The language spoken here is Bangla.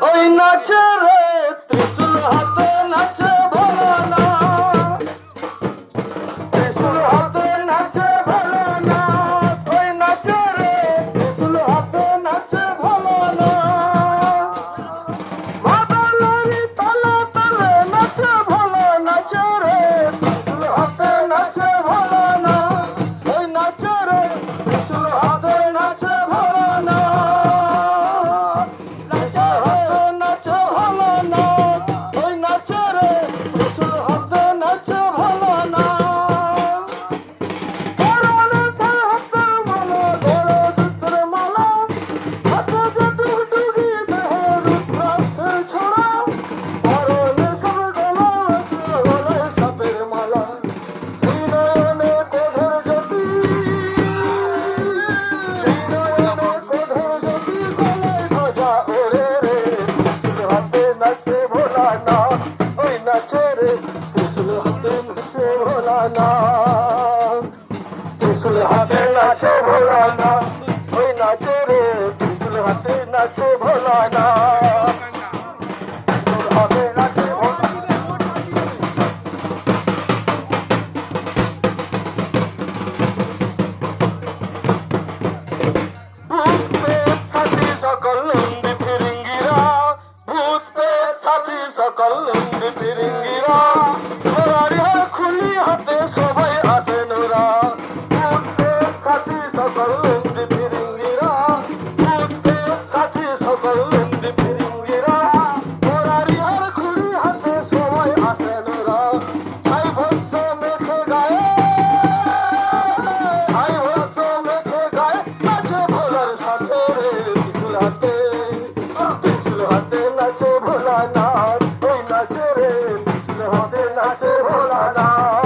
ওই নাচে রে ত্রিশূল হাতে নাচে ভোলানাথ, ত্রিশূল হাতে নাচে ভোলানাথ, ওই নাচে রে ত্রিশূল হাতে নাচে ভোলানাথ। মাদলেরই তালে তালে নাচে ভোলা, নাচে রে ত্রিশূল হাতে নাচে ভোলানাথ, ওই নাচে রে ত্রিশূল হাতে নাচে ভোলানাথ, নাচে হাতে নাচে ভোলানাথ, ওই নাচে রে ত্রিশূল হাতে নাচে ভোলানাথ। পরনে তার হাতে মালা, গলে দুধের মালা, হাতে যে ডুগডুগি, দেহে রুদ্রাক্ষের ছোড়া, পরনে সব গলায় গলায় সাপের মালা, এই নয়নে কোধের জ্যোতি, এই নয়নে কোধের জ্যোতি, গলায় ধ্বজা ওরে রে, ত্রিশূল হাতে নাচে ভোলানাথ, ওই নাচে রে ত্রিশূল হাতে নাচে ভোলানাথ, ত্রিশূল হাতে নাচে ভোলানাথ, ওই নাচে রে ত্রিশূল হাতে নাচে ভোলানাথ, ত্রিশূল হাতে নাচে ভূত প্রেত সাথী সকল নন্দী ফিরিঙ্গিরা, ভূত প্রেত সাথী সকল নন্দী ফিরিঙ্গিরা, ঘোড়ারি হার খুলি হাতে সবাই আসেন ওরা, ভূত প্রেত সাথী সকল নন্দী ফিরিঙ্গিরা, ভূত প্রেত সাথী সকল নন্দী ফিরিঙ্গিরা, ঘোড়ারি হার খুলি হাতে সবাই আসেন ওরা, ছাই ভস্য মেখে গায়ে, ছাই ভস্য মেখে গায়ে, নাচে ভোলার সাথে রে ত্রিশূল হাতে, ত্রিশূল হাতে নাচে ভোলানাথ, ওই নাচে রে ত্রিশূল হাতে নাচে ভোলানাথ।